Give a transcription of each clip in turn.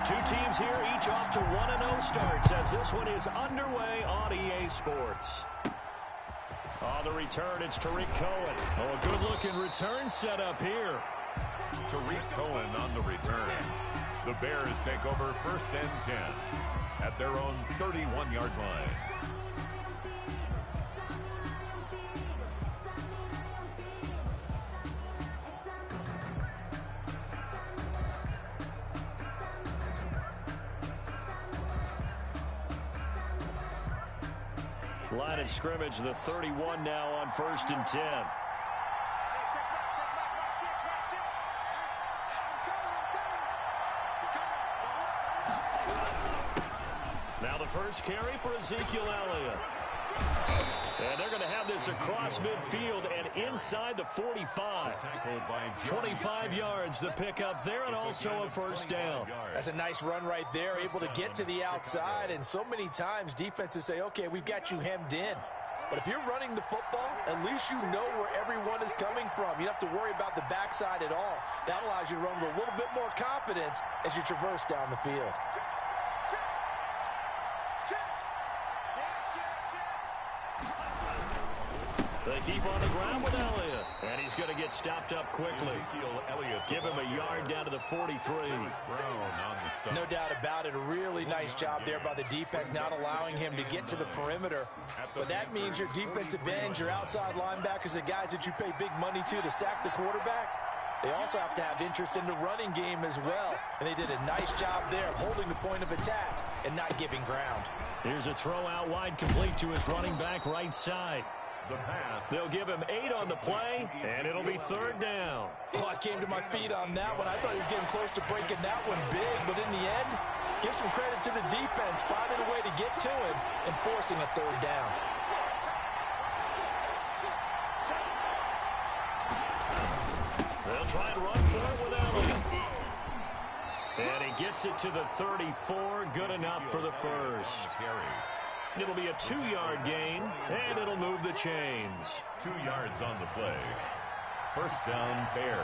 Two teams here, each off to 1-0 starts as this one is underway on EA Sports. On the return, it's Tariq Cohen. Oh, a good-looking return setup here. Tariq Cohen on the return. The Bears take over 1st and 10 at their own 31-yard line. Line of scrimmage, the 31 now on 1st and 10. Now the first carry for Ezekiel Elliott. And they're going to have this across midfield and inside the 45. 25 yards the pickup there, and also a first down. That's a nice run right there, able to get to the outside. And so many times defenses say, okay, we've got you hemmed in. But if you're running the football, at least you know where everyone is coming from. You don't have to worry about the backside at all. That allows you to run with a little bit more confidence as you traverse down the field. They keep on the ground with Elliott. And he's going to get stopped up quickly. Give him a yard down to the 43. No doubt about it. A really nice job there by the defense, not allowing him to get to the perimeter. But that means your defensive ends, your outside linebackers, the guys that you pay big money to sack the quarterback, they also have to have interest in the running game as well. And they did a nice job there of holding the point of attack and not giving ground. Here's a throw out wide, complete to his running back right side. They'll give him 8 on the play, and it'll be 3rd down. Oh, I came to my feet on that one. I thought he was getting close to breaking that one big, but in the end, give some credit to the defense, finding a way to get to him and forcing a 3rd down. They'll try and run for it with Elliott. And he gets it to the 34, good enough for the first. It'll be a 2-yard gain, and it'll move the chains. 2 yards on the play. First down, Bears.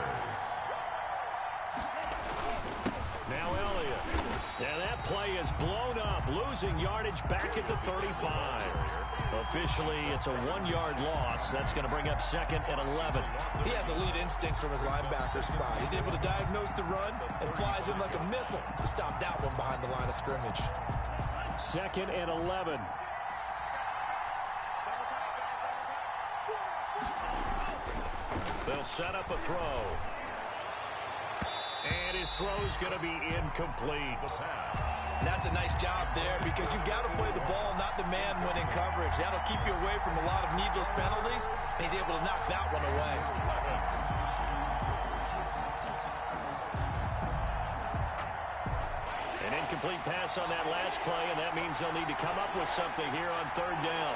Now Elliott. And that play is blown up, losing yardage back at the 35. Officially, it's a 1-yard loss. That's going to bring up 2nd and 11. He has elite instincts from his linebacker spot. He's able to diagnose the run and flies in like a missile to stop that one behind the line of scrimmage. 2nd and 11. They'll set up a throw. And his throw's going to be incomplete. The pass. That's a nice job there because you've got to play the ball, not the man when in coverage. That'll keep you away from a lot of needless penalties, and he's able to knock that one away. An incomplete pass on that last play, and that means they'll need to come up with something here on 3rd down.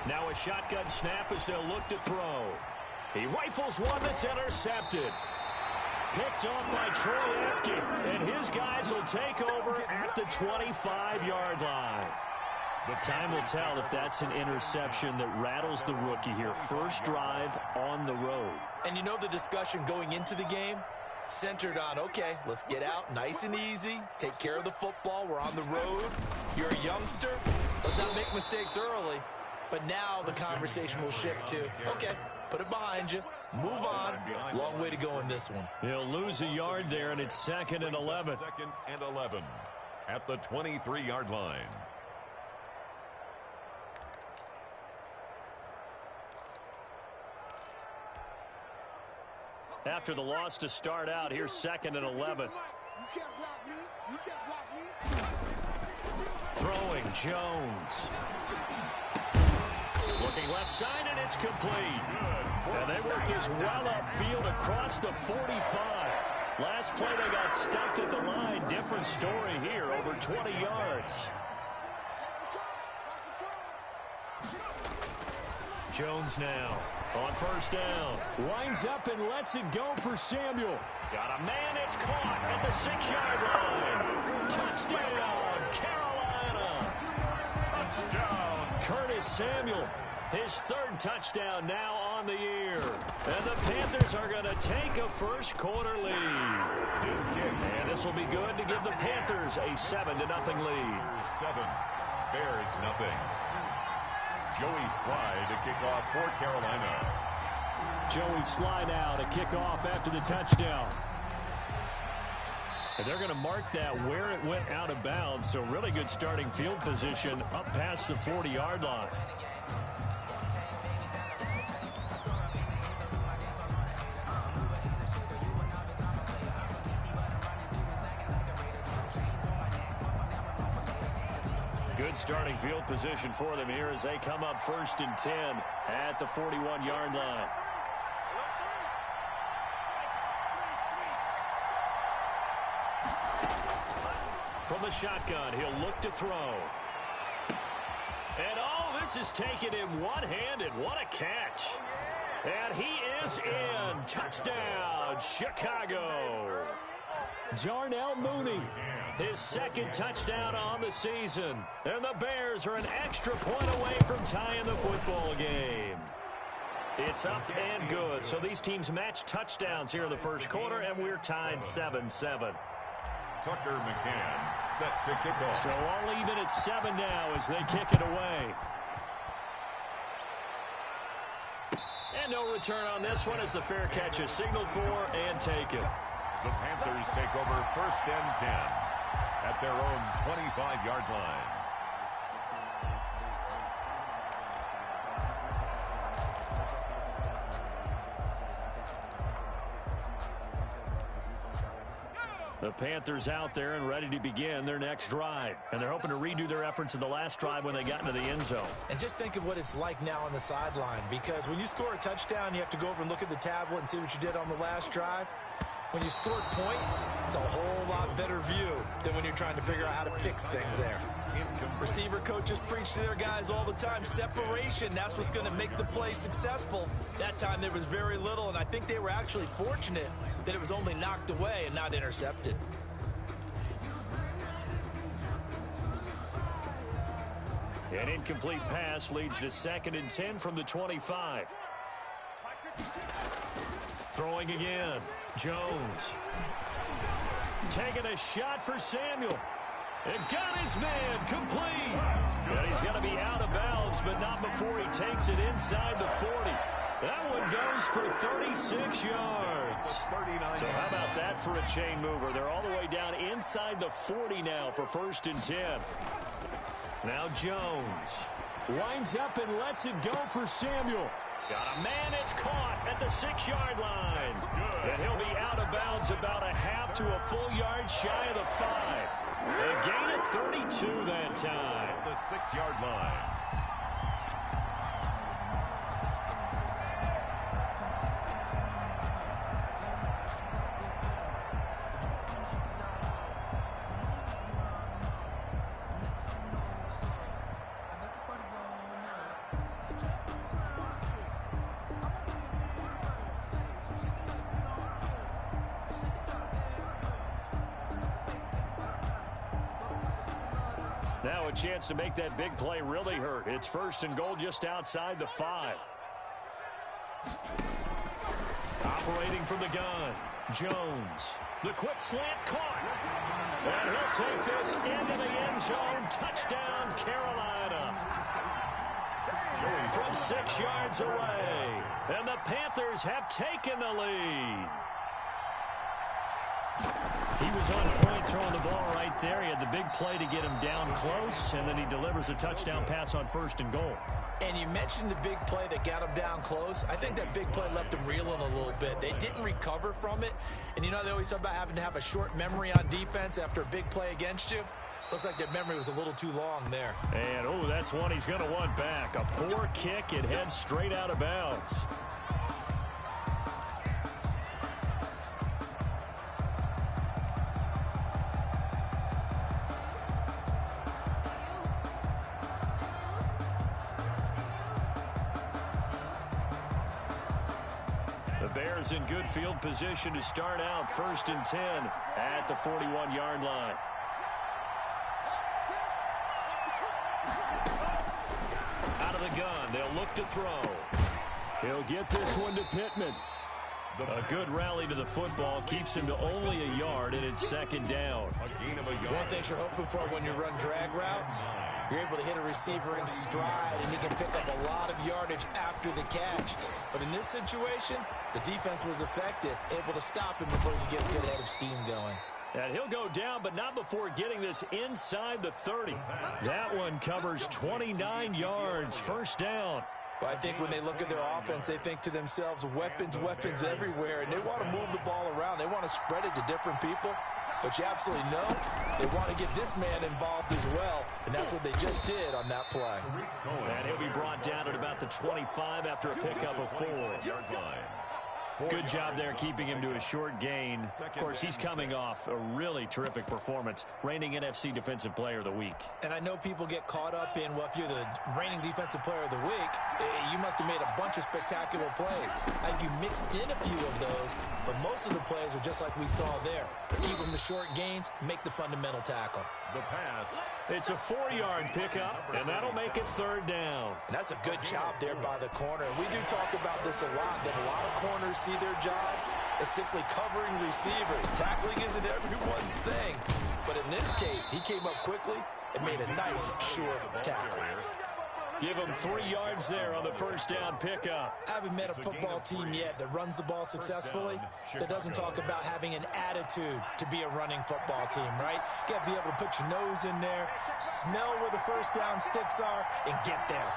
Now a shotgun snap as they'll look to throw. He rifles one that's intercepted. Picked off by Troy Apke, and his guys will take over at the 25-yard line. But time will tell if that's an interception that rattles the rookie here. First drive on the road. And you know the discussion going into the game? Centered on, okay, let's get out nice and easy, take care of the football, we're on the road. You're a youngster, let's not make mistakes early. But now the conversation will shift to, okay, put it behind you, move on. Long way to go in this one. He'll lose a yard there, and it's 2nd and 11. 2nd and 11 at the 23-yard line. After the loss to start out, here's 2nd and 11. Throwing Jones. Looking left side, and it's complete. And they work this well upfield across the 45. Last play, they got stuffed at the line. Different story here, over 20 yards. Jones now on 1st down. Winds up and lets it go for Samuel. Got a man, it's caught at the 6-yard line. Touchdown, Carolina. Touchdown. Curtis Samuel, his 3rd touchdown now on on the year. And the Panthers are going to take a first quarter lead. And this will be good to give the Panthers a 7-0 lead. 7, Bears nothing. Joey Sly to kick off for Carolina. Joey Sly now to kick off after the touchdown. And they're going to mark that where it went out of bounds. So really good starting field position up past the 40-yard line. Good starting field position for them here as they come up 1st and 10 at the 41-yard line. From the shotgun, he'll look to throw. And oh, this is taken in one-handed. What a catch. And he is in. Touchdown, Chicago. Darnell Mooney, his 2nd touchdown on the season. And the Bears are an extra point away from tying the football game. It's up and good. So these teams match touchdowns here in the first quarter, and we're tied 7-7. Tucker McCann set to kick off. So all even at 7 now as they kick it away. And no return on this one as the fair catch is signaled for and taken. The Panthers take over 1st and 10 at their own 25-yard line. The Panthers out there and ready to begin their next drive. And they're hoping to redo their efforts in the last drive when they got into the end zone. And just think of what it's like now on the sideline, because when you score a touchdown, you have to go over and look at the tablet and see what you did on the last drive. When you scored points, it's a whole lot better view than when you're trying to figure out how to fix things there. Receiver coaches preach to their guys all the time. Separation, that's what's going to make the play successful. That time there was very little, and I think they were actually fortunate that it was only knocked away and not intercepted. An incomplete pass leads to 2nd and 10 from the 25. Throwing again. Jones. Taking a shot for Samuel. And got his man complete. And he's going to be out of bounds, but not before he takes it inside the 40. That one goes for 36 yards. So how about that for a chain mover? They're all the way down inside the 40 now for 1st and 10. Now Jones winds up and lets it go for Samuel. Got a man, it's caught at the 6-yard line. And he'll be out of bounds about a half to a full yard shy of the 5. A gain of 32 that time. The 6-yard line. Now a chance to make that big play really hurt. It's 1st and goal just outside the 5. Operating from the gun, Jones. The quick slant caught. And he'll take this into the end zone. Touchdown, Carolina. From 6 yards away. And the Panthers have taken the lead. He was on point throwing the ball right there. He had the big play to get him down close, and then he delivers a touchdown pass on 1st and goal. And you mentioned the big play that got him down close. I think that big play left him reeling a little bit. They didn't recover from it. And you know they always talk about having to have a short memory on defense after a big play against you. Looks like their memory was a little too long there. And, oh, that's one he's going to want back. A poor kick. It heads straight out of bounds. Bears in good field position to start out 1st and 10 at the 41-yard line. Out of the gun, they'll look to throw. He'll get this one to Pittman. A good rally to the football keeps him to only a yard, and it's second down. One thing you're hoping for when you run drag routes, you're able to hit a receiver in stride, and he can pick up a lot of yardage after the catch. But in this situation, the defense was effective, able to stop him before he could get a good head of steam going. And he'll go down, but not before getting this inside the 30. That one covers 29 yards, first down. Well, I think when they look at their offense, they think to themselves, weapons, weapons everywhere, and they want to move the ball around. They want to spread it to different people, but you absolutely know they want to get this man involved as well, and that's what they just did on that play. And he'll be brought down at about the 25 after a pickup of 4. Good job there keeping him to a short gain. Of course, he's coming off a really terrific performance, reigning NFC Defensive Player of the Week. And I know people get caught up in, well, if you're the reigning Defensive Player of the Week, you must have made a bunch of spectacular plays. I think you mixed in a few of those, but most of the plays are just like we saw there. Keep them to short gains, make the fundamental tackle. The pass. It's a 4-yard pickup, and that'll make it third down. And that's a good job there by the corner. We do talk about this a lot, that a lot of corners see their job as simply covering receivers. Tackling isn't everyone's thing. But in this case, he came up quickly and made a nice, short tackle. Give him 3 yards there on the first down pickup. I haven't met a football team yet that runs the ball successfully that doesn't talk about having an attitude to be a running football team, right? You got to be able to put your nose in there, smell where the first down sticks are, and get there.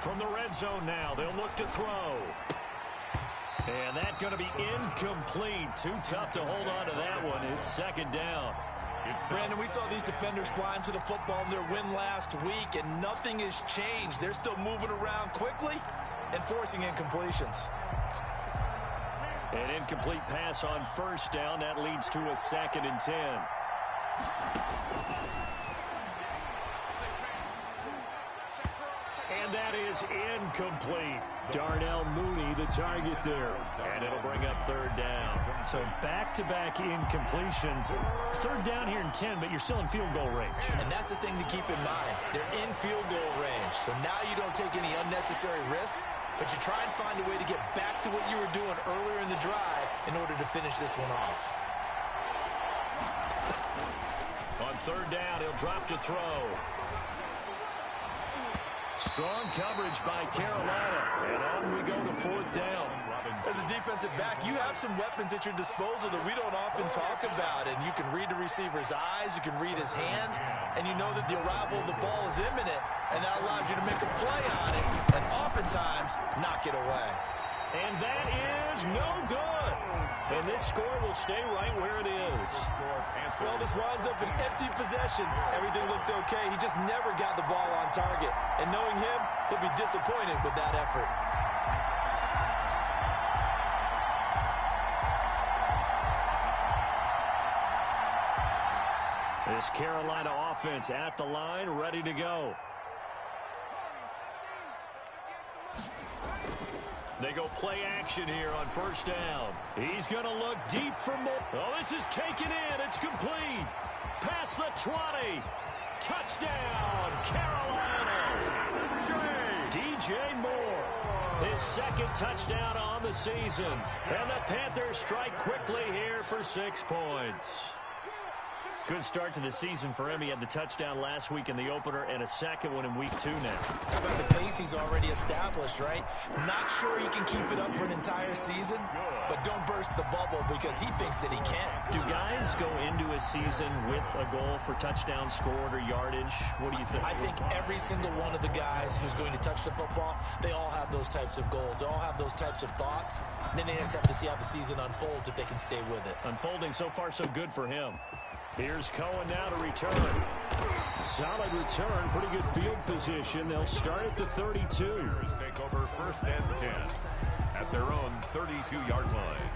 From the red zone now, they'll look to throw. And that's going to be incomplete. Too tough to hold on to that one. It's second down. Brandon, we saw these defenders flying to the football in their win last week, and nothing has changed. They're still moving around quickly and forcing incompletions. An incomplete pass on first down. That leads to a 2nd and 10. And that is incomplete. Darnell Mooney, the target there. And it'll bring up third down. So back-to-back incompletions. Third down here in 10, but you're still in field goal range. And that's the thing to keep in mind. They're in field goal range. So now you don't take any unnecessary risks, but you try and find a way to get back to what you were doing earlier in the drive in order to finish this one off. On third down, he'll drop to throw. Strong coverage by Carolina. And on we go to fourth down. As a defensive back, you have some weapons at your disposal that we don't often talk about. And you can read the receiver's eyes, you can read his hands, and you know that the arrival of the ball is imminent. And that allows you to make a play on it and oftentimes knock it away. And that is no good. And this score will stay right where it is. Well, this winds up an empty possession. Everything looked okay. He just never got the ball on target. And knowing him, he'll be disappointed with that effort. This Carolina offense at the line, ready to go. They go play action here on first down. He's going to look deep for more. Oh, this is taken in. It's complete. Past the 20. Touchdown, Carolina. DJ Moore. His 2nd touchdown on the season. And the Panthers strike quickly here for 6 points. Good start to the season for him. He had the touchdown last week in the opener and a 2nd one in week 2 now. How about the pace he's already established, right? Not sure he can keep it up for an entire season, but don't burst the bubble because he thinks that he can. Do guys go into a season with a goal for touchdown scored or yardage? What do you think? I think every single one of the guys who's going to touch the football, they all have those types of goals. They all have those types of thoughts. And then they just have to see how the season unfolds if they can stay with it. Unfolding so far so good for him. Here's Cohen now to return. Solid return, pretty good field position. They'll start at the 32. Take over 1st and 10 at their own 32-yard line.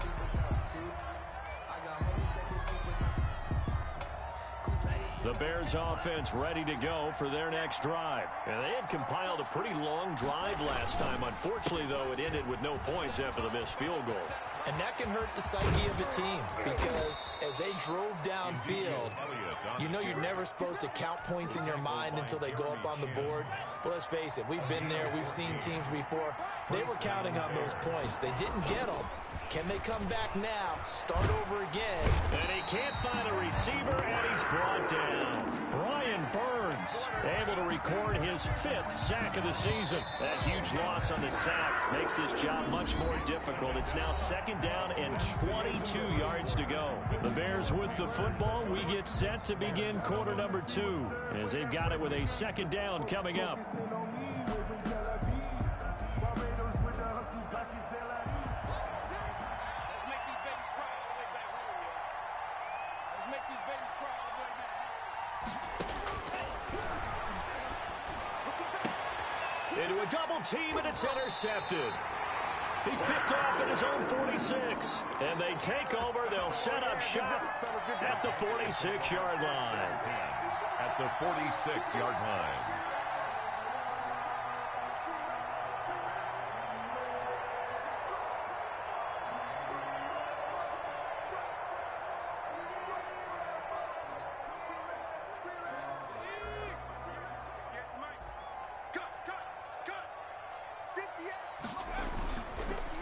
The Bears offense ready to go for their next drive. And they had compiled a pretty long drive last time. Unfortunately, though, it ended with no points after the missed field goal. And that can hurt the psyche of a team because as they drove downfield, you know you're never supposed to count points in your mind until they go up on the board. But let's face it, we've been there. We've seen teams before. They were counting on those points. They didn't get them. Can they come back now, start over again? And he can't find a receiver, and he's brought down. Brian Burns able to record his 5th sack of the season. That huge loss on the sack makes this job much more difficult. It's now 2nd down and 22 yards to go. The Bears with the football. We get set to begin quarter number 2 as they've got it with a 2nd down coming up. Into a double team, and it's intercepted. He's picked off at his own 46. And they take over. They'll set up shop at the 46-yard line. At the 46-yard line.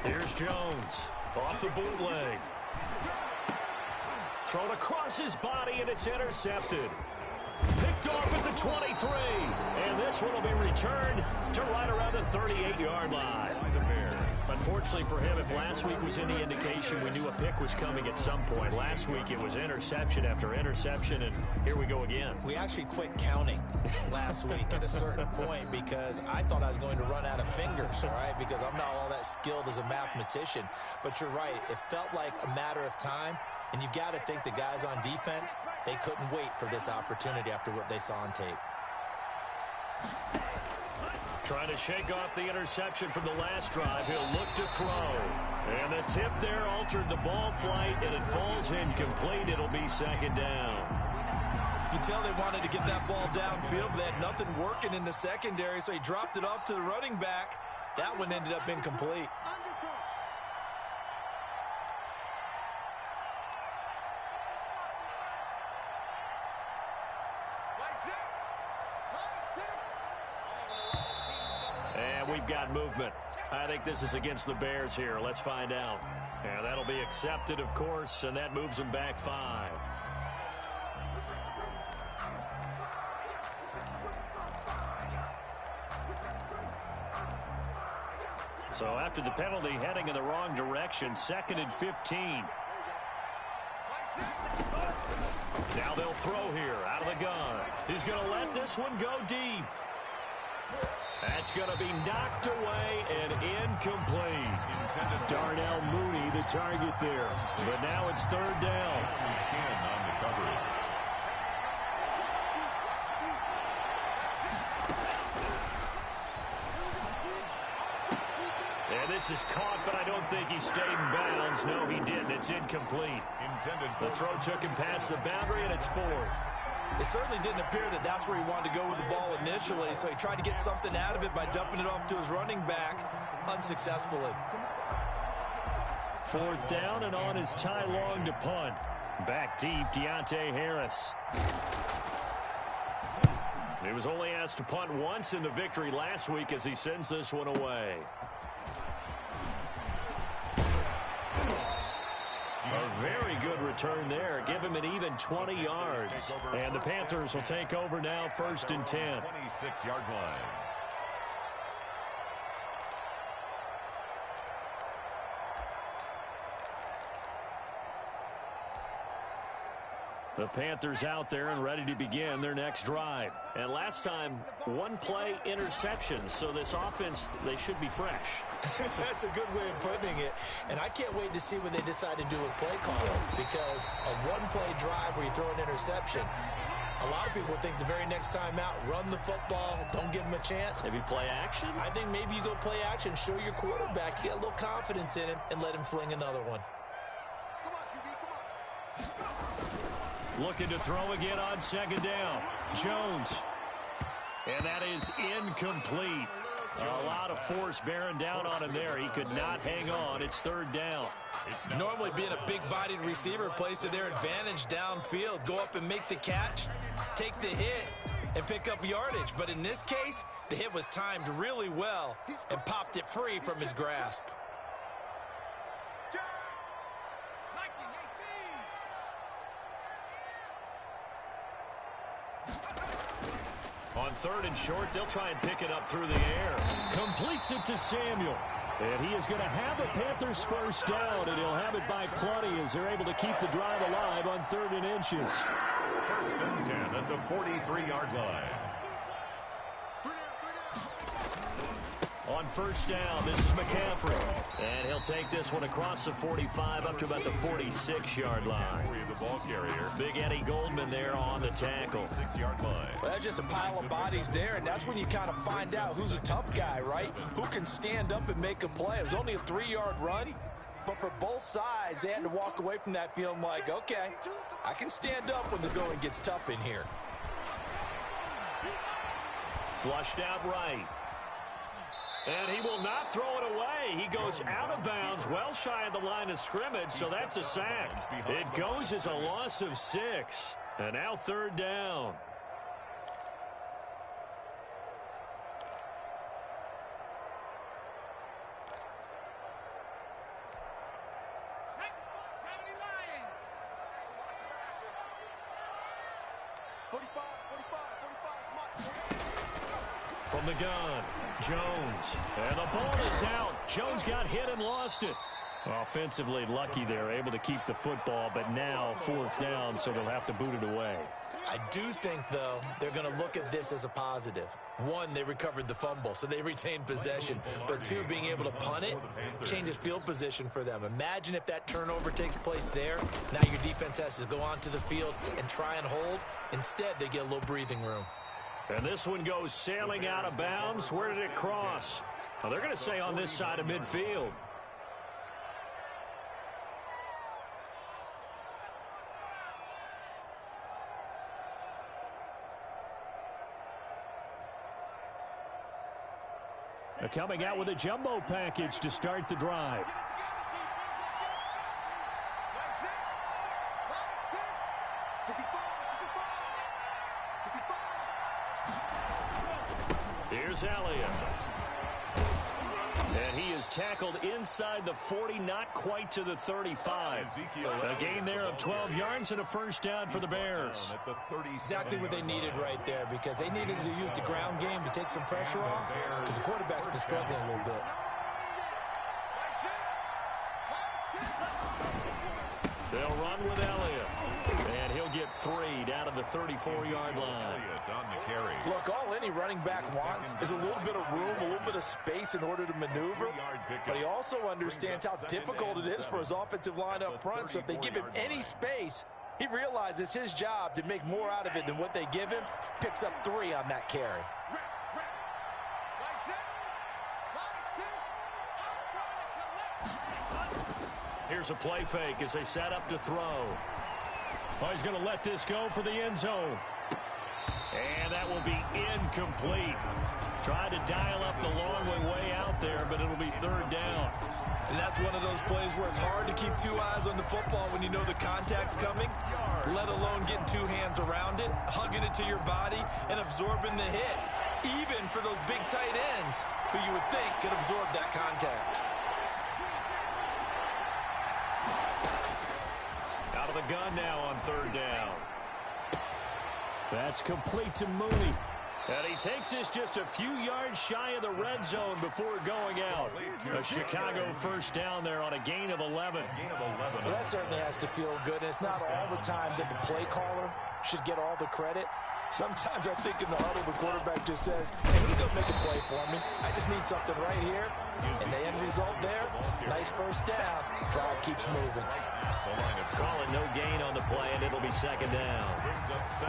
Here's Jones off the bootleg. Thrown across his body, and it's intercepted. Picked off at the 23. And this one will be returned to right around the 38-yard line. Unfortunately for him, if last week was any indication, we knew a pick was coming at some point. Last week it was interception after interception, and here we go again. We actually quit counting last week at a certain point because I thought I was going to run out of fingers, all right, because I'm not all that skilled as a mathematician. But you're right. It felt like a matter of time, and you got to think the guys on defense, they couldn't wait for this opportunity after what they saw on tape. Trying to shake off the interception from the last drive. He'll look to throw. And the tip there altered the ball flight, and it falls incomplete. It'll be 2nd down. You can tell they wanted to get that ball downfield, but they had nothing working in the secondary, so he dropped it off to the running back. That one ended up incomplete. And we've got movement. I think this is against the Bears here. Let's find out. And that'll be accepted, of course, and that moves them back 5. So after the penalty, heading in the wrong direction, 2nd and 15. Now they'll throw here out of the gun. He's going to let this one go deep. That's going to be knocked away and incomplete. Darnell Mooney, the target there. But now it's 3rd down. 10 on the coverage. And this is caught, but I don't think he stayed in bounds. No, he didn't. It's incomplete. The throw took him past the boundary, and it's 4th. It certainly didn't appear that that's where he wanted to go with the ball initially, so he tried to get something out of it by dumping it off to his running back unsuccessfully. 4th down, and on is Ty Long to punt. Back deep, Deontay Harris. He was only asked to punt once in the victory last week as he sends this one away. A very good return there. Give him an even 20 yards. And the Panthers will take over now, 1st and 10. 26-yard line. The Panthers out there and ready to begin their next drive. And last time, 1-play interception. So this offense, they should be fresh. That's a good way of putting it. And I can't wait to see what they decide to do with play calling. Because a 1-play drive where you throw an interception, a lot of people think the very next time out, run the football, don't give him a chance. Maybe play action? I think maybe you go play action, show your quarterback, you get a little confidence in him, and let him fling another one. Looking to throw again on second down. Jones. And that is incomplete. A lot of force bearing down on him there. He could not hang on. It's third down. Normally being a big-bodied receiver plays to their advantage downfield. Go up and make the catch, take the hit, and pick up yardage. But in this case, the hit was timed really well and popped it free from his grasp. On third and short, they'll try and pick it up through the air. Completes it to Samuel. And he is going to have a Panthers first down, and he'll have it by plenty as they're able to keep the drive alive on 3rd and inches. First and 10 at the 43-yard line. On first down, this is McCaffrey. And he'll take this one across the 45 up to about the 46-yard line. The ball carrier. Big Eddie Goldman there on the tackle. 6-yard line. Well, that's just a pile of bodies there, and that's when you kind of find out who's a tough guy, right? Who can stand up and make a play. It was only a 3-yard run, but for both sides, they had to walk away from that feeling like, okay, I can stand up when the going gets tough in here. Flushed out right. And he will not throw it away. He goes out of bounds, well shy of the line of scrimmage, so that's a sack. It goes as a loss of 6. And now 3rd down. From the gun, Jones. And the ball is out. Jones got hit and lost it. Offensively lucky they're able to keep the football, but now 4th down, so they'll have to boot it away. I do think, though, they're going to look at this as a positive. 1, they recovered the fumble, so they retained possession. But 2, being able to punt it changes field position for them. Imagine if that turnover takes place there. Now your defense has to go onto the field and try and hold. Instead, they get a little breathing room. And this one goes sailing out of bounds. Where did it cross? Well, they're going to say on this side of midfield. They're coming out with a jumbo package to start the drive. Here's Elliott. And he is tackled inside the 40, not quite to the 35. A gain there of 12 yards and a first down for the Bears. Exactly what they needed right there, because they needed to use the ground game to take some pressure off, because the quarterback's been struggling a little bit. They'll run with Elliott. And he'll get 3 down to the 34-yard line. Look, all any running back wants is a little bit of room, a little bit of space in order to maneuver. But he also understands how difficult it is for his offensive line up front. So if they give him any space, he realizes his job to make more out of it than what they give him. Picks up 3 on that carry. Here's a play fake as they set up to throw. Oh, he's going to let this go for the end zone. And that will be incomplete. Tried to dial up the long way out there, but it'll be 3rd down. And that's one of those plays where it's hard to keep 2 eyes on the football when you know the contact's coming, let alone getting 2 hands around it, hugging it to your body, and absorbing the hit, even for those big tight ends who you would think could absorb that contact. Out of the gun now on 3rd down. That's complete to Mooney. And he takes this just a few yards shy of the red zone before going out. A Chicago first down there on a gain of 11. Well, that certainly has to feel good. And it's not all the time that the play caller should get all the credit. Sometimes I think in the huddle, the quarterback just says, hey, who's going to make a play for me? I just need something right here. And the end result there, nice first down. Drive keeps moving. Call it no gain on the play, and it'll be 2nd down.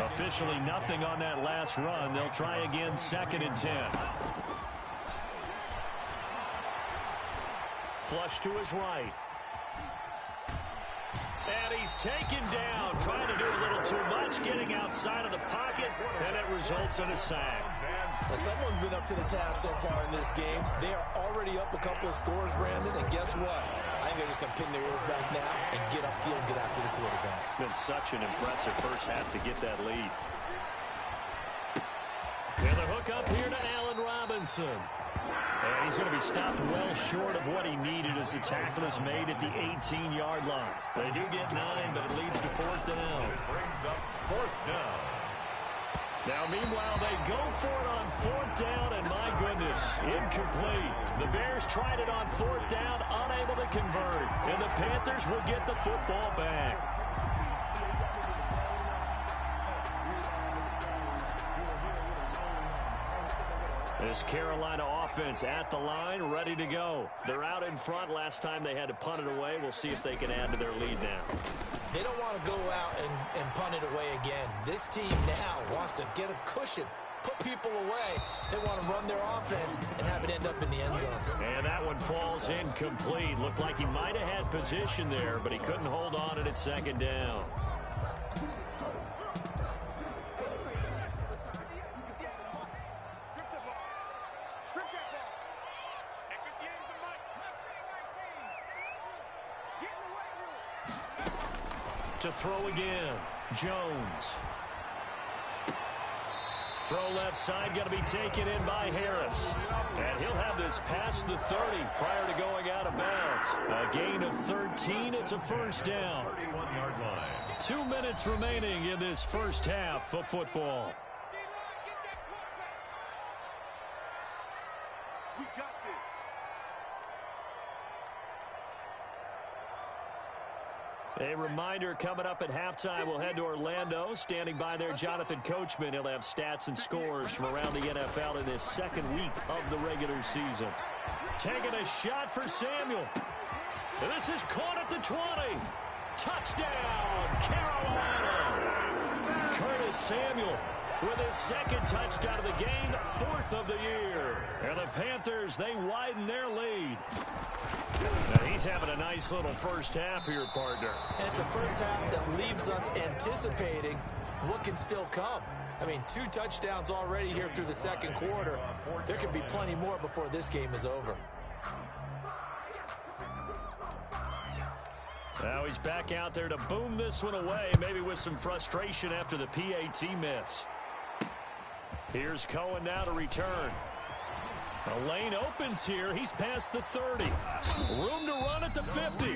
Officially nothing on that last run. They'll try again 2nd and 10. Flush to his right. And he he's taken down, trying to do a little too much, getting outside of the pocket, and it results in a sack. Well, someone's been up to the task so far in this game. They are already up a couple of scores, Brandon, and guess what? I think they're just going to pin their ears back now and get upfield and get after the quarterback. Been such an impressive first half to get that lead. And the hook up here to Allen Robinson. And he's going to be stopped well short of what he needed as the tackle is made at the 18-yard line. They do get 9, but it leads to fourth down. It brings up fourth down. Now, meanwhile, they go for it on fourth down, and my goodness, incomplete. The Bears tried it on fourth down, unable to convert, and the Panthers will get the football back. This Carolina offense at the line, ready to go. They're out in front. Last time they had to punt it away. We'll see if they can add to their lead now. They don't want to go out and punt it away again. This team now wants to get a cushion, put people away. They want to run their offense and have it end up in the end zone. And that one falls incomplete. Looked like he might have had position there, but he couldn't hold on at second down. To throw again, Jones. Throw left side, going to be taken in by Harris. And he'll have this past the 30 prior to going out of bounds. A gain of 13, it's a first down. 31-yard line. 2 minutes remaining in this first half of football. We got this. A reminder coming up at halftime, we'll head to Orlando. Standing by there, Jonathan Coachman. He'll have stats and scores from around the NFL in this second week of the regular season. Taking a shot for Samuel. And this is caught at the 20. Touchdown, Carolina. Curtis Samuel with his second touchdown of the game, fourth of the year. And the Panthers, they widen their lead. Now he's having a nice little first half here, partner. And it's a first half that leaves us anticipating what can still come. I mean, 2 touchdowns already here through the second quarter. There could be plenty more before this game is over. Now he's back out there to boom this one away, maybe with some frustration after the PAT miss. Here's Cohen now to return. A lane opens here. He's past the 30. Room to run at the 50.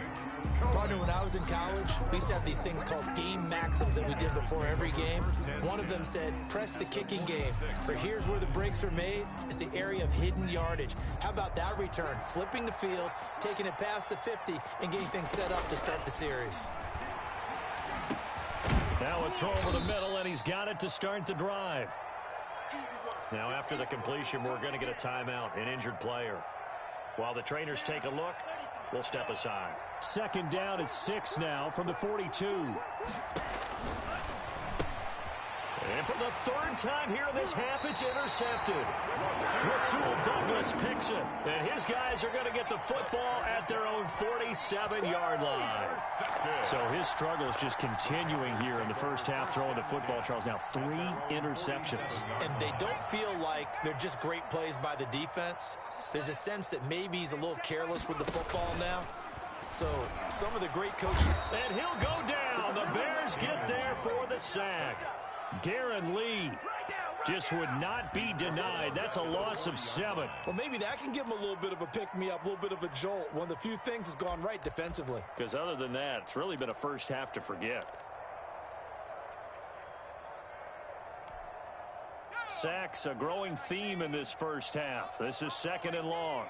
Partner, when I was in college, we used to have these things called game maxims that we did before every game. One of them said, press the kicking game. For here's where the breaks are made. It's the area of hidden yardage. How about that return? Flipping the field, taking it past the 50, and getting things set up to start the series. Now a throw over the middle, and he's got it to start the drive. Now after the completion, we're going to get a timeout, an injured player. While the trainers take a look, we'll step aside. Second down at 6 now from the 42. And for the third time here in this half, it's intercepted. Rasul Douglas picks it. And his guys are going to get the football at their own 47-yard line. So his struggles just continuing here in the first half, throwing the football, Charles. Now 3 interceptions. And they don't feel like they're just great plays by the defense. There's a sense that maybe he's a little careless with the football now. So some of the great coaches. And he'll go down. The Bears get there for the sack. Darren Lee just would not be denied. That's a loss of 7. Well, maybe that can give him a little bit of a pick-me-up, a little bit of a jolt. One of the few things has gone right defensively. Because other than that, it's really been a first half to forget. Sacks, a growing theme in this first half. This is 2nd and long.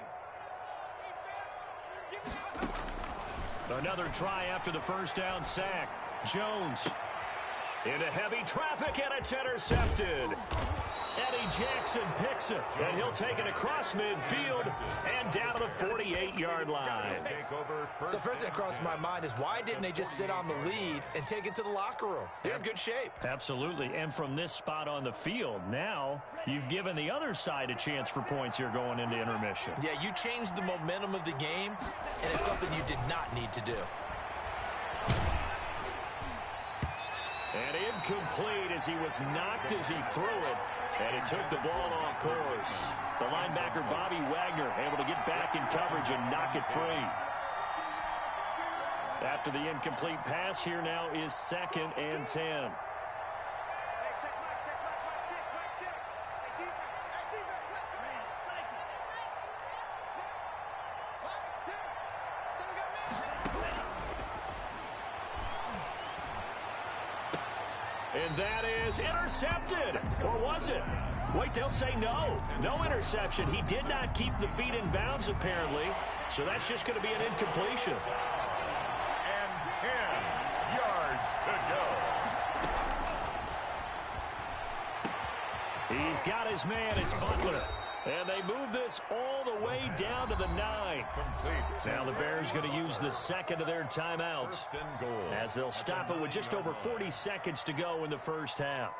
Another try after the first down sack. Jones into heavy traffic, and it's intercepted. Eddie Jackson picks it, and he'll take it across midfield and down to the 48-yard line. So first thing that crossed my mind is why didn't they just sit on the lead and take it to the locker room? They're in good shape. Absolutely, and from this spot on the field, now you've given the other side a chance for points here going into intermission. Yeah, you changed the momentum of the game, and it's something you did not need to do. And incomplete as he was knocked as he threw it, and it took the ball off course. The linebacker, Bobby Wagner, able to get back in coverage and knock it free. After the incomplete pass, here now is 2nd and 10. And that is intercepted. Or was it? Wait, they'll say no. No interception. He did not keep the feet in bounds, apparently. So that's just going to be an incompletion. And 10 yards to go. He's got his man. It's Butler. And they move this all the way down to the 9. Now the Bears going to use the 2nd of their timeouts as they'll stop it with just over 40 seconds to go in the first half.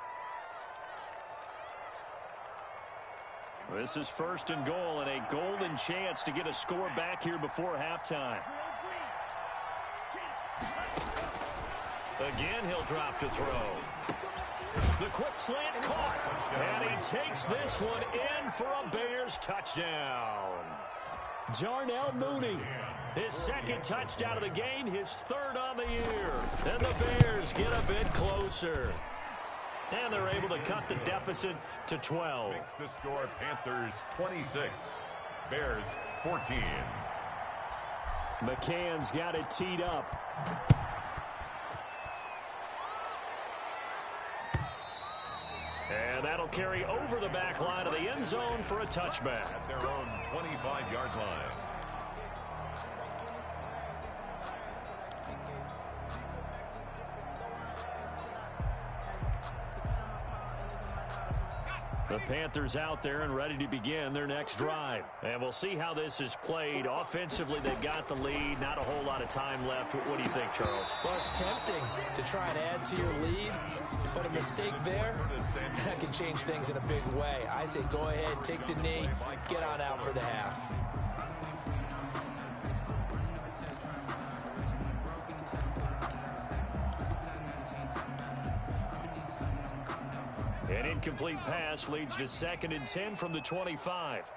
This is 1st and goal and a golden chance to get a score back here before halftime. Again, he'll drop to throw. The quick slant caught, and he takes this one in for a Bears touchdown. Darnell Mooney, his 2nd touchdown of the game, his 3rd on the year. And the Bears get a bit closer. And they're able to cut the deficit to 12. Makes the score Panthers 26, Bears 14. McCann's got it teed up. And that'll carry over the back line of the end zone for a touchback. At their own 25-yard line. The Panthers out there and ready to begin their next drive. And we'll see how this is played. Offensively, they've got the lead. Not a whole lot of time left. What do you think, Charles? Well, it's tempting to try and add to your lead, but a mistake there, that can change things in a big way. I say go ahead, take the knee, get on out for the half. An incomplete pass leads to 2nd and 10 from the 25.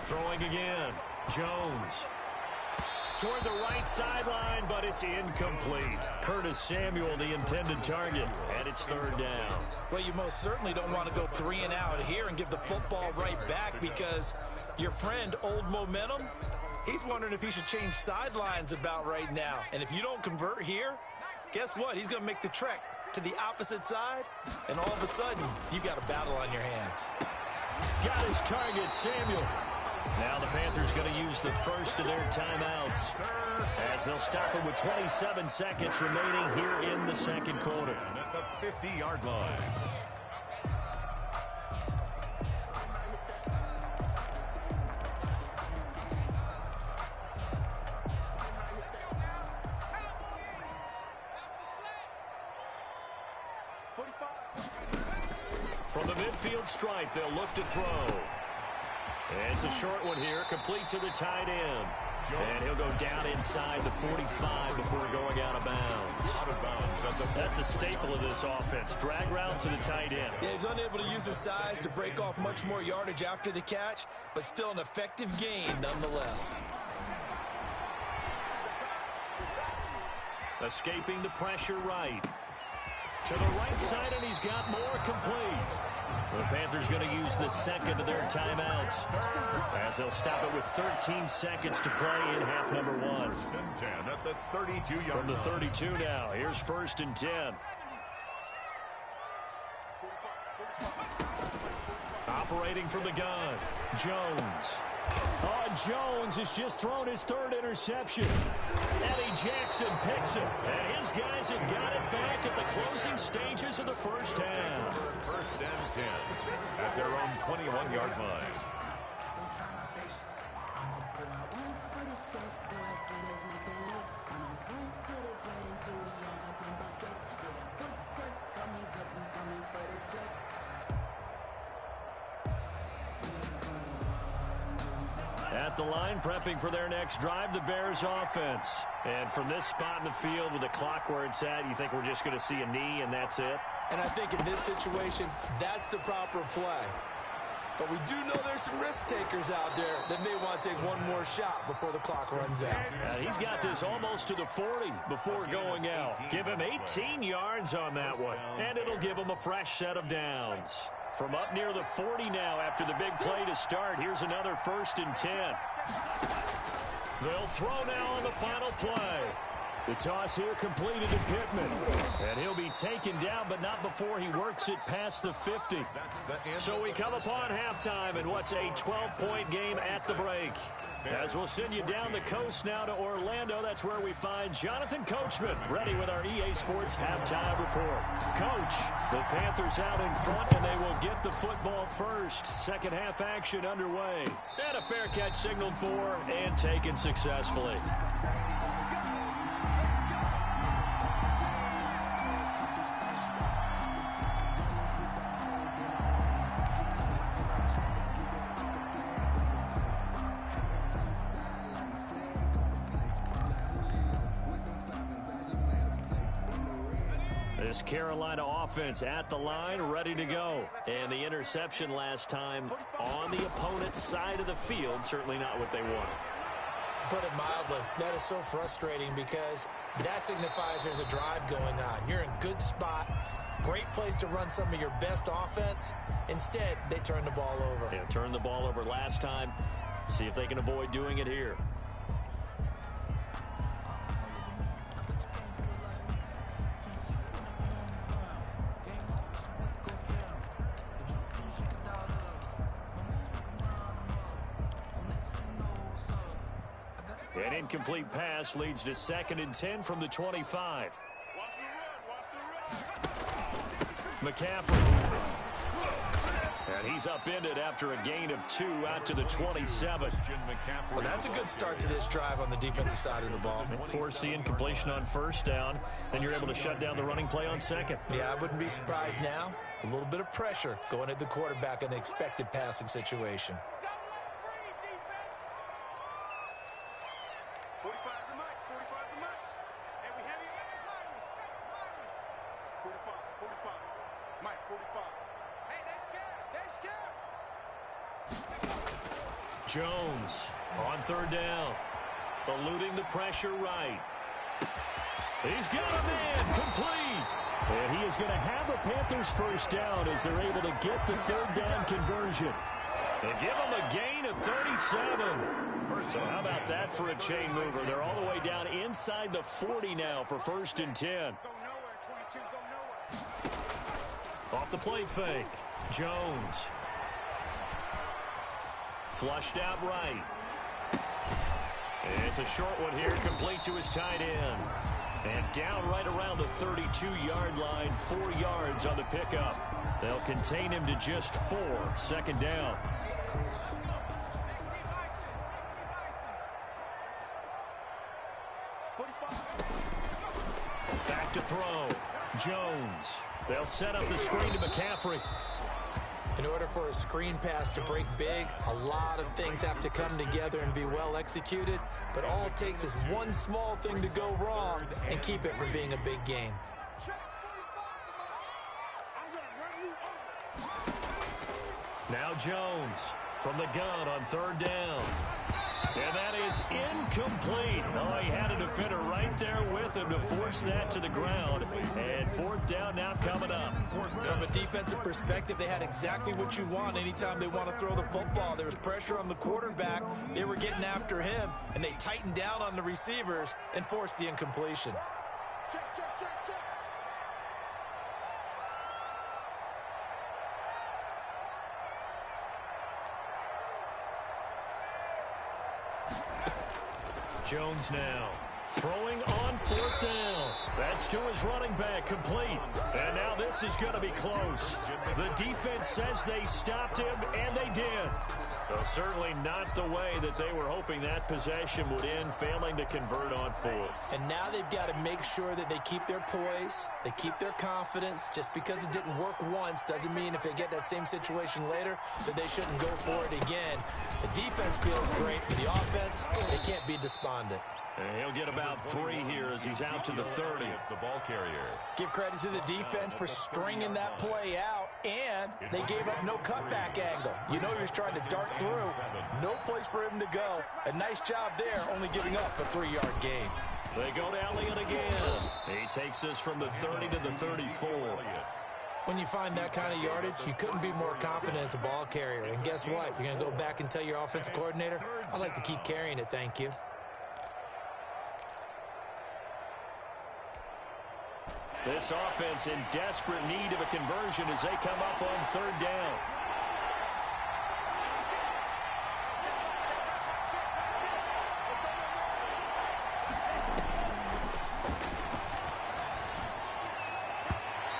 Throwing again. Jones. Toward the right sideline, but it's incomplete. Curtis Samuel, the intended target, and it's 3rd down. Well, you most certainly don't want to go 3 and out here and give the football right back because your friend, Old Momentum, he's wondering if he should change sidelines about right now. And if you don't convert here, guess what? He's going to make the trek to the opposite side, and all of a sudden, you've got a battle on your hands. Got his target, Samuel. Now the Panthers going to use the 1st of their timeouts as they'll stop it with 27 seconds remaining here in the 2nd quarter. At the 50-yard line. From the midfield stripe, they'll look to throw. And it's a short one here, complete to the tight end. And he'll go down inside the 45 before going out of bounds. That's a staple of this offense. Drag route to the tight end. Yeah, he's unable to use his size to break off much more yardage after the catch, but still an effective gain nonetheless. Escaping the pressure right. To the right side, and he's got more complete. The Panthers going to use the 2nd of their timeouts as they'll stop it with 13 seconds to play in half number 1. 1st and 10 at the 32-yard line. From the 32 now, here's 1st and 10. Operating from the gun, Jones. Oh, Jones has just thrown his 3rd interception. Eddie Jackson picks it, and his guys have got it back at the closing stages of the first half. 1st and 10 at their own 21-yard line. At the line, prepping for their next drive, the Bears offense. And from this spot in the field with the clock where it's at, you think we're just going to see a knee and that's it? And I think in this situation, that's the proper play. But we do know there's some risk takers out there that may want to take one more shot before the clock runs out. He's got this almost to the 40 before going out. Give him 18 yards on that one, and it'll give him a fresh set of downs. From up near the 40 now after the big play to start, here's another 1st and 10. They'll throw now on the final play. The toss here completed to Pittman. And he'll be taken down, but not before he works it past the 50. So we come upon halftime in what's a 12-point game at the break. As we'll send you down the coast now to Orlando, that's where we find Jonathan Coachman ready with our EA Sports halftime report. Coach, the Panthers out in front, and they will get the football first. Second half action underway. And a fair catch signaled for and taken successfully. This Carolina offense at the line, ready to go. And the interception last time on the opponent's side of the field, certainly not what they want. Put it mildly, that is so frustrating because that signifies there's a drive going on. You're in good spot, great place to run some of your best offense. Instead, they turn the ball over. Yeah, turned the ball over last time. See if they can avoid doing it here. An incomplete pass leads to 2nd and 10 from the 25. McCaffrey. And he's upended after a gain of 2 out to the 27. Well, that's a good start to this drive on the defensive side of the ball. Force the incompletion on 1st down. Then you're able to shut down the running play on 2nd. Yeah, I wouldn't be surprised now. A little bit of pressure going at the quarterback in an expected passing situation. Jones on 3rd down. Eluding the pressure right. He's got a man complete. And he is going to have a Panthers 1st down as they're able to get the 3rd down conversion. And give them a gain of 37. So how about that for a chain mover? They're all the way down inside the 40 now for 1st and 10. Off the play fake. Jones. Flushed out right. And it's a short one here, complete to his tight end. And down right around the 32-yard line, 4 yards on the pickup. They'll contain him to just 4, 2nd down. Back to throw. Jones. They'll set up the screen to McCaffrey. In order for a screen pass to break big, a lot of things have to come together and be well executed. But all it takes is one small thing to go wrong and keep it from being a big game. Now Jones from the gun on 3rd down. And that is incomplete. Oh, he had a defender right there with him to force that to the ground. And 4th down now coming up. From a defensive perspective, they had exactly what you want anytime they want to throw the football. There was pressure on the quarterback. They were getting after him, and they tightened down on the receivers and forced the incompletion. Check, check, check, check. Jones now throwing on 4th down. That's to his running back, complete. And now this is going to be close. The defense says they stopped him, and they did. Well, certainly not the way that they were hoping that possession would end, failing to convert on fourth. And now they've got to make sure that they keep their poise, they keep their confidence. Just because it didn't work once doesn't mean if they get that same situation later that they shouldn't go for it again. The defense feels great, but the offense, they can't be despondent. And he'll get about 3 here as he's out to the 30. The ball carrier. Give credit to the defense for stringing that play out, and they gave up no cutback angle. You know he was trying to dart through. No place for him to go. A nice job there, only giving up a 3-yard gain. They go to Elliott again. He takes this from the 30 to the 34. When you find that kind of yardage, you couldn't be more confident as a ball carrier. And guess what? You're going to go back and tell your offensive coordinator, I'd like to keep carrying it, thank you. This offense in desperate need of a conversion as they come up on 3rd down.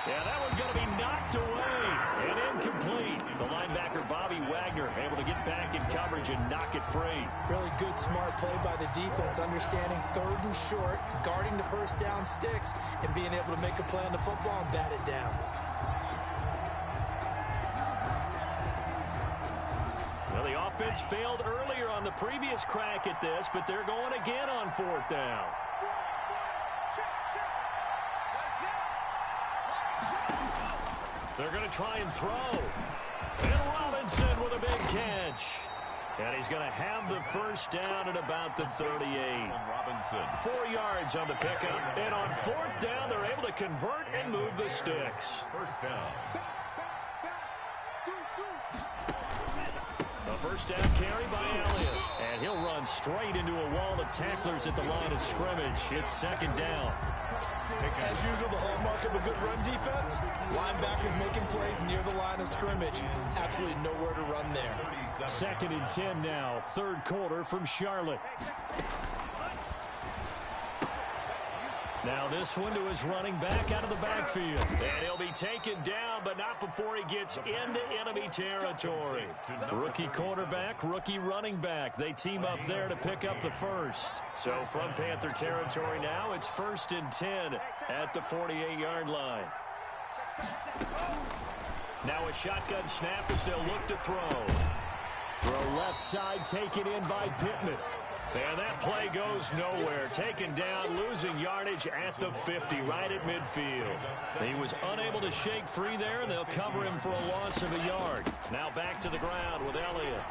Yeah, that one's going to be knocked away and incomplete. The linebacker, Bobby Wagner, able to get back in coverage and knock it free. Really good, smart play by the defense, understanding 3rd and short, guarding the first down sticks, and being able to make a play on the football and bat it down. Well, the offense failed earlier on the previous crack at this, but they're going again on 4th down. They're going to try and throw. And Robinson with a big catch. And he's going to have the first down at about the 38. Robinson. 4 yards on the pickup. And on 4th down, they're able to convert and move the sticks. First down. A first down carry by Elliott. And he'll run straight into a wall of tacklers at the line of scrimmage. It's 2nd down. As usual, the hallmark of a good run defense, linebackers making plays near the line of scrimmage. Absolutely nowhere to run there. 2nd and 10 now, 3rd quarter from Charlotte. Now this one to his running back out of the backfield. And he'll be taken down, but not before he gets into enemy territory. Rookie quarterback, rookie running back. They team up there to pick up the first. So from Panther territory now, it's 1st and 10 at the 48-yard line. Now a shotgun snap as they'll look to throw. Throw left side taken in by Pittman. And that play goes nowhere. Taken down, losing yardage at the 50, right at midfield. He was unable to shake free there, and they'll cover him for a loss of a yard. Now back to the ground with Elliott.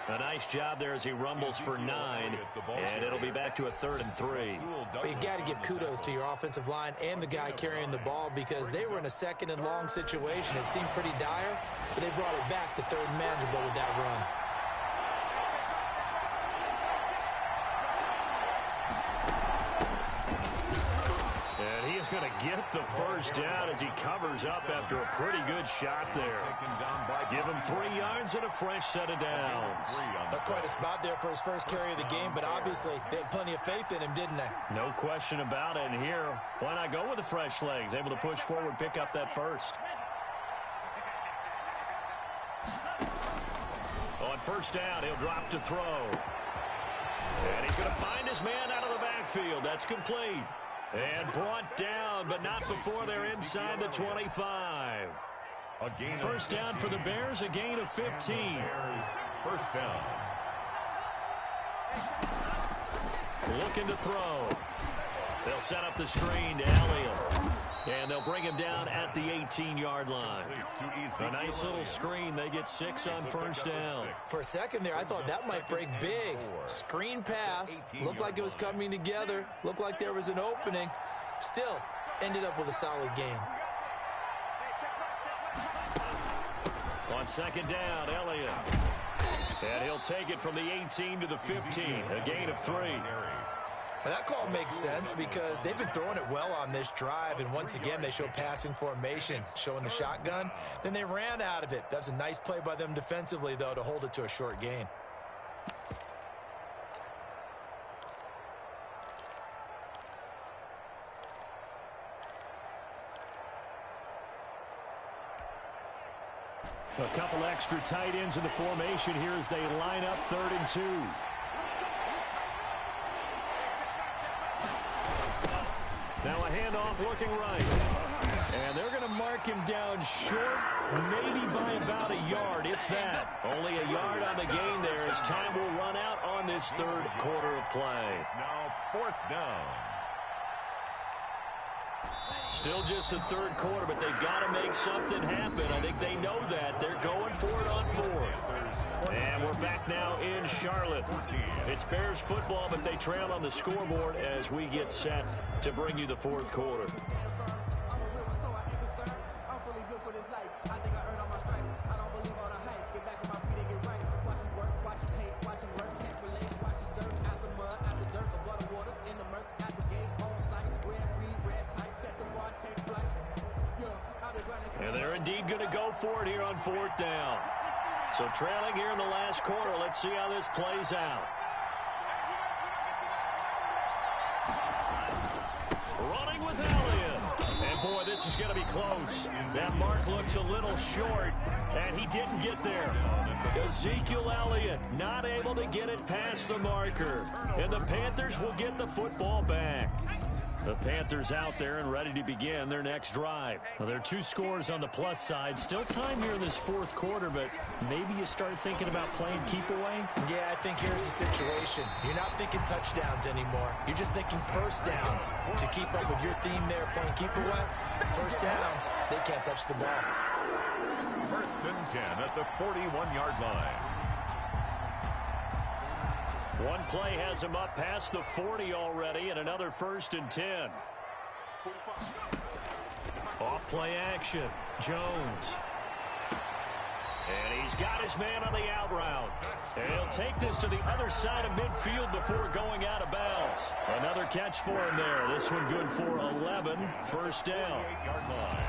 A nice job there as he rumbles for 9, and it'll be back to a 3rd and 3. But you got to give kudos to your offensive line and the guy carrying the ball because they were in a 2nd and long situation. It seemed pretty dire, but they brought it back to 3rd and manageable with that run. Going to get the first down as he covers up after a pretty good shot there. Give him 3 yards and a fresh set of downs. That's quite a spot there for his first carry of the game, but obviously they had plenty of faith in him, didn't they? No question about it. And here, why not go with the fresh legs? Able to push forward, pick up that first. On first down, he'll drop to throw. And he's going to find his man out of the backfield. That's complete. And brought down, but not before they're inside the 25. First down for the Bears, a gain of 15. First down. Looking to throw. They'll set up the screen to Elliott. And they'll bring him down at the 18-yard line. A nice little screen. They get 6 on first down. For a second there, I thought that might break big. Screen pass. Looked like it was coming together. Looked like there was an opening. Still, ended up with a solid game. On second down, Elliott. And he'll take it from the 18 to the 15. A gain of 3. Now that call makes sense because they've been throwing it well on this drive, and once again they show passing formation, showing the shotgun. Then they ran out of it. That's a nice play by them defensively, though, to hold it to a short gain. A couple extra tight ends in the formation here as they line up 3rd and 2. Now a handoff looking right. And they're going to mark him down short, maybe by about a yard, if that. Only a yard on the gain there as time will run out on this 3rd quarter of play. Now 4th down. Still just the 3rd quarter, but they've got to make something happen. I think they know that. They're going for it on 4th. And we're back now in Charlotte. It's Bears football, but they trail on the scoreboard as we get set to bring you the 4th quarter. And they're indeed going to go for it here on 4th down. So trailing here in the last quarter. Let's see how this plays out. Running with Elliott. And boy, this is going to be close. That mark looks a little short, and he didn't get there. Ezekiel Elliott not able to get it past the marker. And the Panthers will get the football back. The Panthers out there and ready to begin their next drive. Well, there are 2 scores on the plus side. Still time here in this 4th quarter, but maybe you start thinking about playing keep away? Yeah, I think here's the situation. You're not thinking touchdowns anymore. You're just thinking first downs. To keep up with your theme there, playing keep away, first downs, they can't touch the ball. 1st and 10 at the 41-yard line. One play has him up past the 40 already, and another 1st and 10. Off play action. Jones. And he's got his man on the out route. And he'll take this to the other side of midfield before going out of bounds. Another catch for him there. This one good for 11. 1st down. 8-yard line.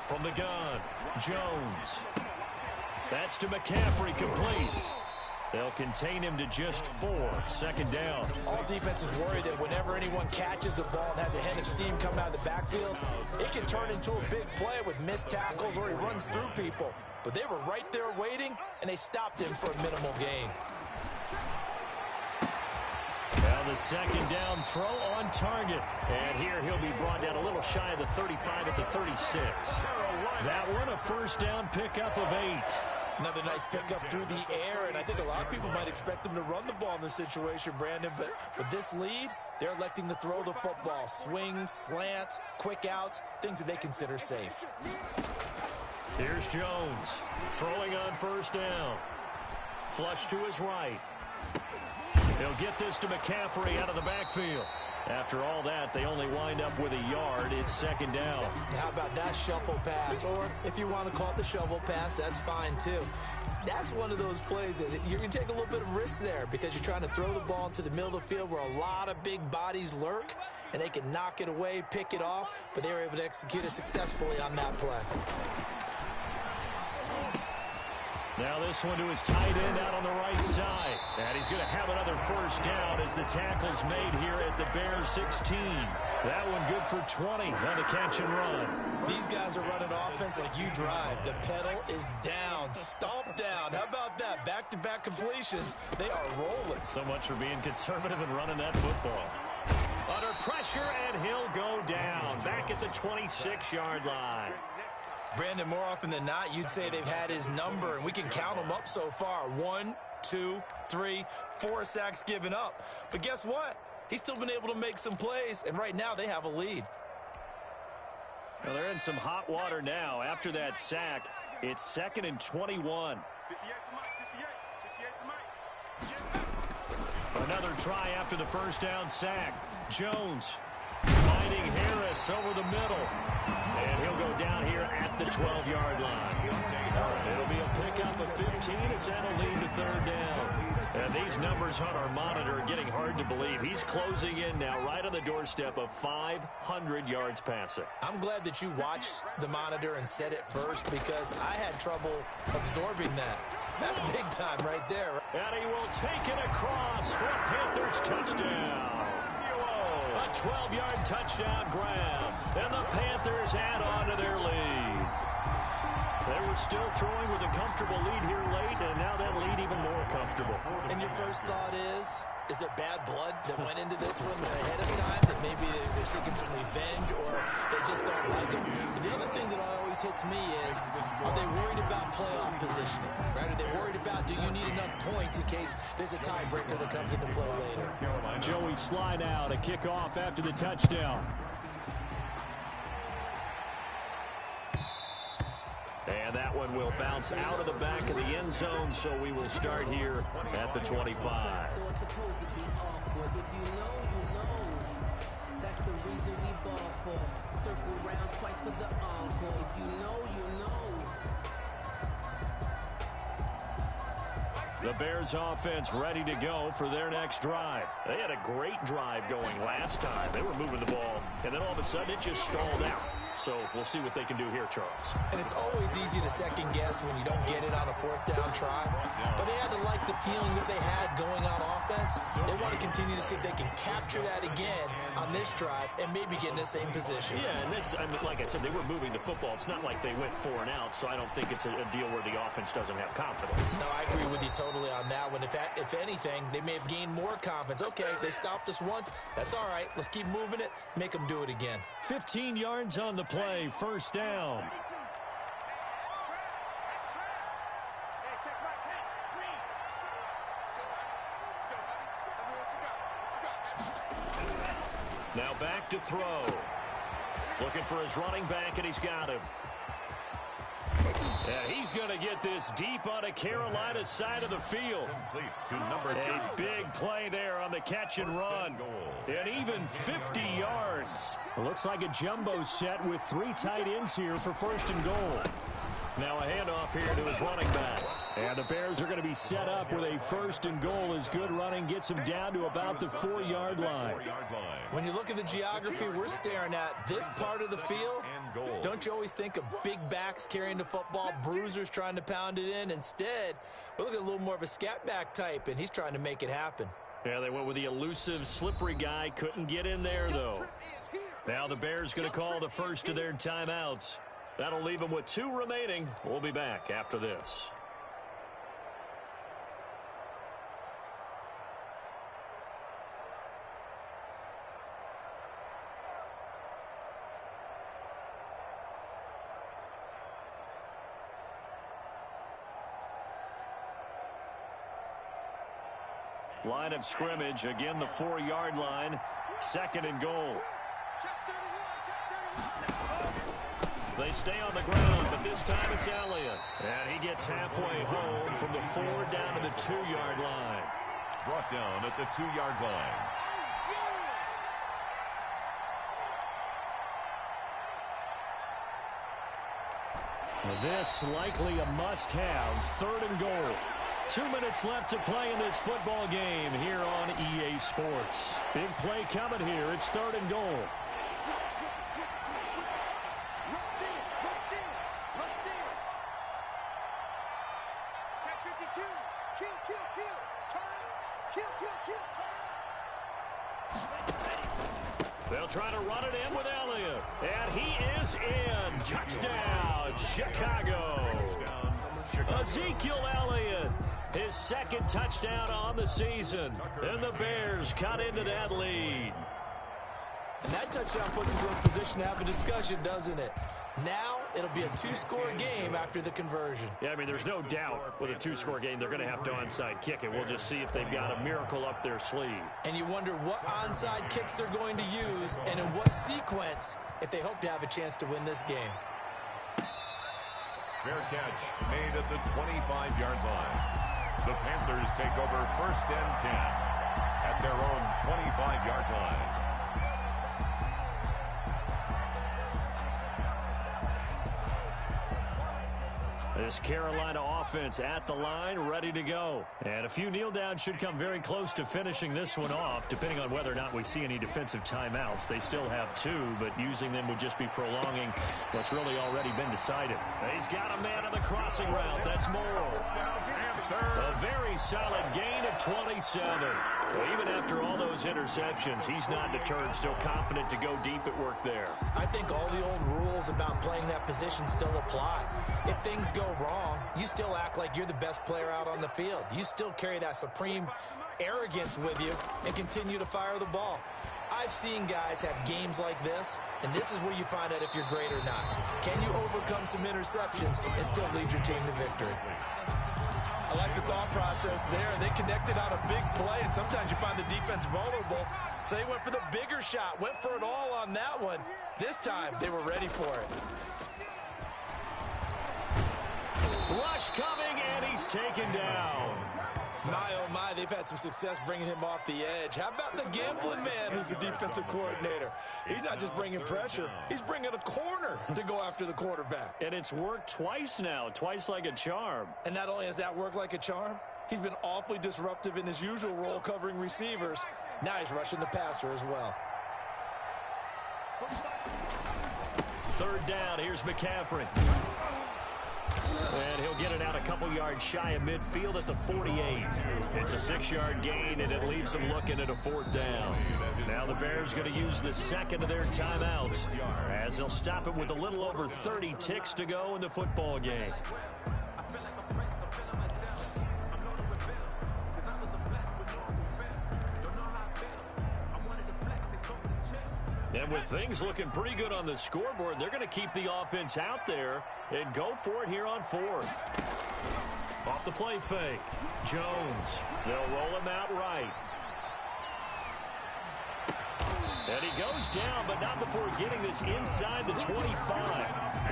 From the gun, Jones. That's to McCaffrey, complete. They'll contain him to just 4. 2nd down. All defenses worry that whenever anyone catches the ball and has a head of steam coming out of the backfield, it can turn into a big play with missed tackles or he runs through people. But they were right there waiting, and they stopped him for a minimal gain. Now the 2nd down throw on target. And here he'll be brought down a little shy of the 35 at the 36. That one a 1st down pickup of 8. Another nice pickup through the air, and I think a lot of people might expect them to run the ball in this situation, Brandon. But with this lead, they're electing to throw the football. Swings, slants, quick outs, things that they consider safe. Here's Jones throwing on 1st down. Flush to his right. He'll get this to McCaffrey out of the backfield. After all that, they only wind up with a yard. It's 2nd down. How about that shuffle pass? Or if you want to call it the shovel pass, that's fine too. That's one of those plays that you're going to take a little bit of risk there because you're trying to throw the ball into the middle of the field where a lot of big bodies lurk, and they can knock it away, pick it off, but they were able to execute it successfully on that play. Now this one to his tight end out on the right side. And he's going to have another 1st down as the tackle's made here at the Bears 16. That one good for 20 on the catch and run. These guys are running offense like you drive. The pedal is down, stomp down. How about that? Back-to-back completions. They are rolling. So much for being conservative and running that football. Under pressure, and he'll go down. Back at the 26-yard line. Brandon, more often than not, you'd say they've had his number, and we can count them up so far. 1, 2, 3, 4 sacks given up. But guess what? He's still been able to make some plays, and right now they have a lead. Well, they're in some hot water now. After that sack, it's 2nd and 21. Another try after the 1st down sack. Jones finding Harris. Lewis over the middle. And he'll go down here at the 12-yard line. It'll be a pickup of 15 as that'll lead to third down. And these numbers on our monitor are getting hard to believe. He's closing in now right on the doorstep of 500 yards passing. I'm glad that you watched the monitor and said it first because I had trouble absorbing that. That's big time right there. And he will take it across for a Panthers touchdown. A 12-yard touchdown grab. And the Panthers add on to their lead. They were still throwing with a comfortable lead here late, and now that lead even more comfortable. And your first thought is there bad blood that went into this one ahead of time, that maybe they're seeking some revenge or they just don't like him? But the other thing that always hits me is, are they worried about playoff positioning? Right? Are they worried about, do you need enough points in case there's a tiebreaker that comes into play later? Joey Sly now to kick off after the touchdown. And that one will bounce out of the back of the end zone, so we will start here at the 25. That's the reason we ball for. Circle round twice for the encore. If you know, you know. The Bears offense ready to go for their next drive. They had a great drive going last time. They were moving the ball, and then all of a sudden it just stalled out. So we'll see what they can do here, Charles. And it's always easy to second guess when you don't get it on a fourth down try. But they had to like the feeling that they had going on offense. They want to continue to see if they can capture that again on this drive and maybe get in the same position. Yeah, and that's, I mean, like I said, they were moving the football. It's not like they went 4 and out, so I don't think it's a deal where the offense doesn't have confidence. No, I agree with you totally on that one. If anything, they may have gained more confidence. Okay, they stopped us once. That's all right. Let's keep moving it. Make them do it again. 15 yards on the play, first down. Now back to throw. Looking for his running back, and he's got him. And he's going to get this deep on the Carolina side of the field. A big play there on the catch and run. And even 50 yards. It looks like a jumbo set with 3 tight ends here for first and goal. Now a handoff here to his running back. And the Bears are going to be set up with a first and goal as good running gets them down to about the 4-yard line. When you look at the geography we're staring at, this part of the field, don't you always think of big backs carrying the football, bruisers trying to pound it in? Instead, we're looking at a little more of a scat back type, and he's trying to make it happen. Yeah, they went with the elusive, slippery guy. Couldn't get in there, though. Now the Bears going to call the first of their timeouts. That'll leave them with 2 remaining. We'll be back after this. Line of scrimmage, again the 4-yard line, second and goal. They stay on the ground, but this time it's Elliott. And he gets halfway home from the 4 down to the 2-yard line. Brought down at the 2-yard line. This likely a must-have, third and goal. 2 minutes left to play in this football game here on EA Sports. Big play coming here. It's third and goal. They'll try to run it in with Elliott. And he is in. Touchdown, Chicago. Ezekiel Elliott, his second touchdown on the season. And the Bears cut into that lead. And that touchdown puts us in a position to have a discussion, doesn't it? Now it'll be a 2-score game after the conversion. Yeah, I mean, there's no doubt with a 2-score game they're going to have to onside kick it. We'll just see if they've got a miracle up their sleeve. And you wonder what onside kicks they're going to use and in what sequence if they hope to have a chance to win this game. Fair catch made at the 25-yard line. The Panthers take over first and 10 at their own 25-yard line. This Carolina offense at the line, ready to go. And a few kneel downs should come very close to finishing this one off, depending on whether or not we see any defensive timeouts. They still have 2, but using them would just be prolonging what's really already been decided. He's got a man on the crossing route. That's Moore. A very solid gain of 27. Well, even after all those interceptions, he's not deterred, still confident to go deep at work there. I think all the old rules about playing that position still apply. If things go wrong, you still act like you're the best player out on the field. You still carry that supreme arrogance with you and continue to fire the ball. I've seen guys have games like this, and this is where you find out if you're great or not. Can you overcome some interceptions and still lead your team to victory? I like the thought process there. They connected on a big play, and sometimes you find the defense vulnerable. So they went for the bigger shot, went for it all on that one. This time, they were ready for it. Rush coming, and he's taken down. My, oh my, they've had some success bringing him off the edge. How about the gambling man who's the defensive coordinator? He's not just bringing pressure. He's bringing a corner to go after the quarterback. And it's worked twice now, twice like a charm. And not only has that worked like a charm, he's been awfully disruptive in his usual role covering receivers. Now he's rushing the passer as well. 3rd down, here's McCaffrey. And he'll get it out a couple yards shy of midfield at the 48. It's a 6-yard gain, and it leaves them looking at a 4th down. Now the Bears going to use the second of their timeouts as they'll stop it with a little over 30 ticks to go in the football game. And with things looking pretty good on the scoreboard, they're going to keep the offense out there and go for it here on 4th. Off the play fake. Jones. They'll roll him out right. And he goes down, but not before getting this inside the 25.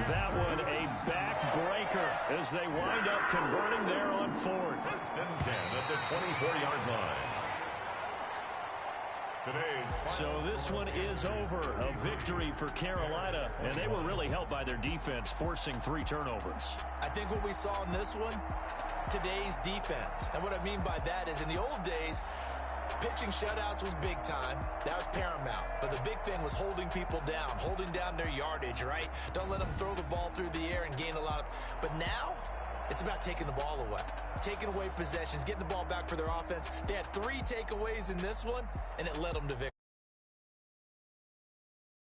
That one a backbreaker as they wind up converting there on 4th. 1st and 10 at the 24-yard line. So this one is over. A victory for Carolina, and they were really helped by their defense, forcing 3 turnovers. I think what we saw in this one, today's defense. And what I mean by that is in the old days, pitching shutouts was big time. That was paramount. But the big thing was holding people down, holding down their yardage, right? Don't let them throw the ball through the air and gain a lot of... But now, it's about taking the ball away. Taking away possessions, getting the ball back for their offense. They had 3 takeaways in this one, and it led them to victory.